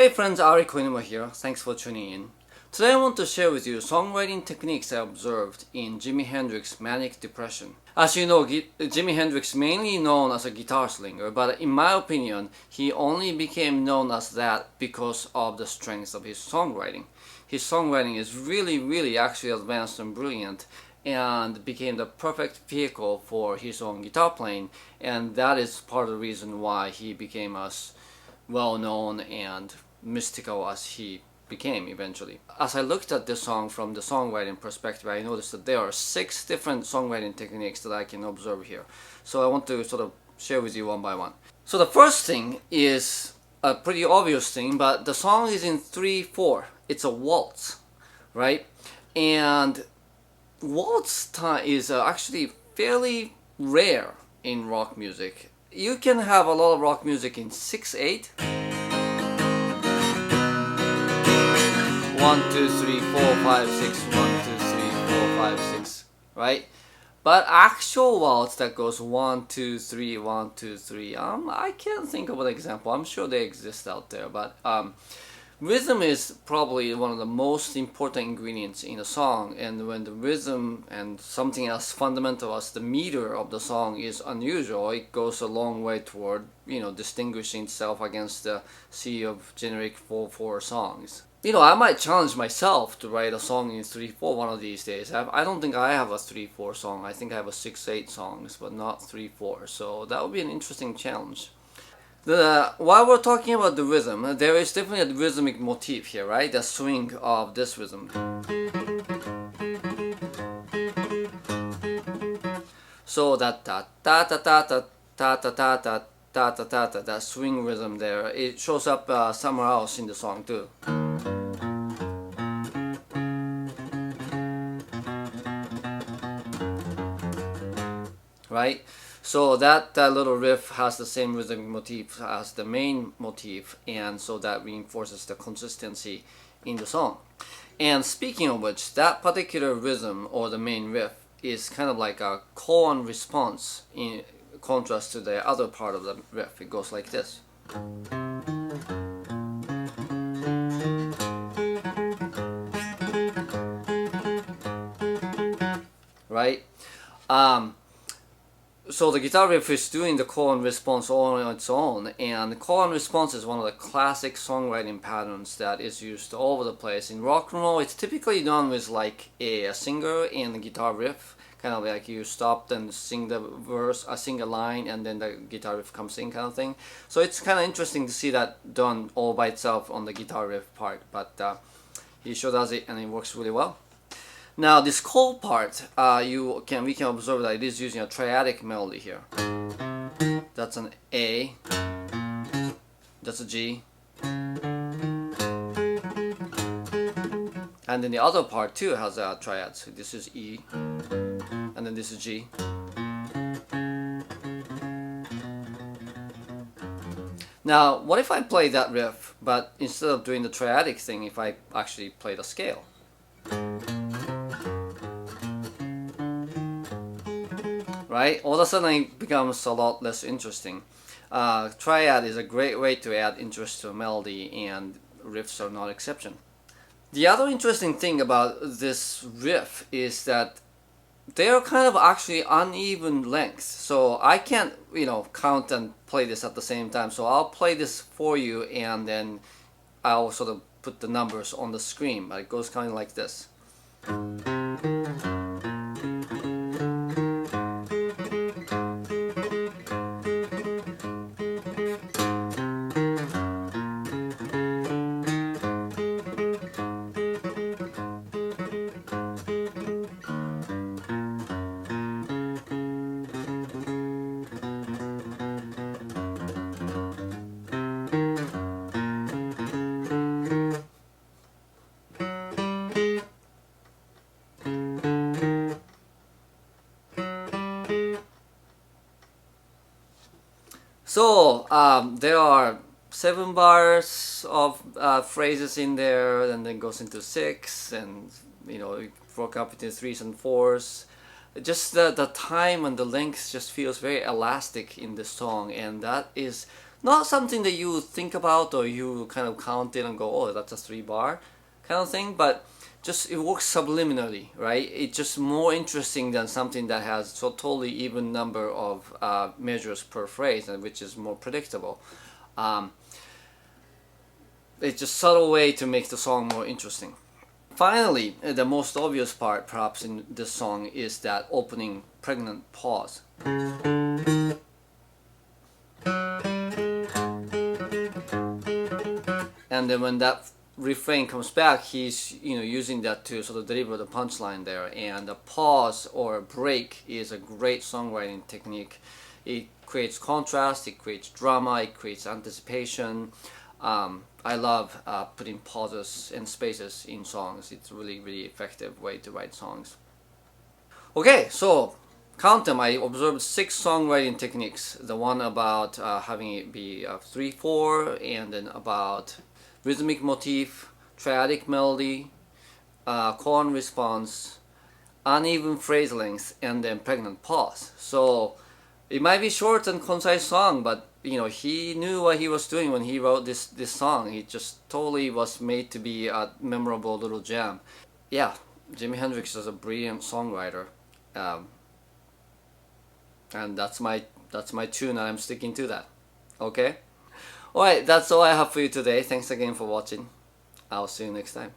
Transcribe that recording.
Hey friends, Ari Koinuma here. Thanks for tuning in. Today I want to share with you songwriting techniques I observed in Jimi Hendrix's Manic Depression. As you know, Jimi Hendrix mainly known as a guitar slinger, but in my opinion, he only became known as that because of the strength of his songwriting. His songwriting is really actually advanced and brilliant, and became the perfect vehicle for his own guitar playing, and that is part of the reason why he became as well known and mystical as he became eventually. As I looked at this song from the songwriting perspective, I noticed that there are 6 different songwriting techniques that I can observe here. So I want to sort of share with you one by one. So the first thing is a pretty obvious thing, but the song is in 3/4. It's a waltz, right? And waltz is actually fairly rare in rock music. You can have a lot of rock music in 6/8. 1, 2, 3, 4, 5, 6, 1, 2, 3, 4, 5, 6, right? But actual waltz that goes 1, 2, 3, 1, 2, 3, I can't think of an example. I'm sure they exist out there, but rhythm is probably one of the most important ingredients in a song, and when the rhythm and something as fundamental as the meter of the song is unusual, it goes a long way toward, distinguishing itself against the sea of generic 4/4 songs. I might challenge myself to write a song in 3/4 one of these days. I don't think I have a 3/4 song. I think I have a 6/8 songs, but not 3/4. So that would be an interesting challenge. While we're talking about the rhythm, there is definitely a rhythmic motif here, right? The swing of this rhythm. So that ta ta ta ta ta ta ta ta ta ta ta ta ta, that swing rhythm there, it shows up somewhere else in the song too. Right? So that little riff has the same rhythmic motif as the main motif, and so that reinforces the consistency in the song. And speaking of which, that particular rhythm or the main riff is kind of like a call and response in contrast to the other part of the riff. It goes like this. Right? So the guitar riff is doing the call and response all on its own, and the call and response is one of the classic songwriting patterns that is used all over the place. In rock and roll, it's typically done with like a singer and a guitar riff, kind of like you stop and sing the verse, sing a line, and then the guitar riff comes in, kind of thing. So it's kind of interesting to see that done all by itself on the guitar riff part, but he sure does it, and it works really well. Now this call part, we can observe that it is using a triadic melody here. That's an A, that's a G, and then the other part too has a triad. So this is E, and then this is G. Now what if I play that riff, but instead of doing the triadic thing, if I actually play the scale? Right? All of a sudden it becomes a lot less interesting. Triad is a great way to add interest to a melody, and riffs are no exception. The other interesting thing about this riff is that they are kind of actually uneven lengths. So I can't, count and play this at the same time. So I'll play this for you, and then I'll sort of put the numbers on the screen. But it goes kind of like this. So there are 7 bars of phrases in there, and then goes into 6, and it broke up into 3s and 4s. Just the time and the length just feels very elastic in this song, and that is Not something that you think about or you kind of count it and go, oh, that's a 3 bar kind of thing, but just it works subliminally, right? It's just more interesting than something that has so totally even number of measures per phrase, and which is more predictable. It's just subtle way to make the song more interesting. Finally, the most obvious part perhaps in this song is that opening pregnant pause. And then when that refrain comes back, he's using that to sort of deliver the punchline there. And a pause or a break is a great songwriting technique. It creates contrast, it creates drama, it creates anticipation. I love putting pauses and spaces in songs. It's a really, really effective way to write songs. Okay, so count them. I observed 6 songwriting techniques. The one about having it be 3/4, and then about rhythmic motif, triadic melody, chord response, uneven phrase length, and then pregnant pause. So it might be short and concise song, but he knew what he was doing when he wrote this song. He just totally was made to be a memorable little gem. Yeah, Jimi Hendrix is a brilliant songwriter, and that's my tune, and I'm sticking to that. Okay. Alright, that's all I have for you today. Thanks again for watching. I'll see you next time.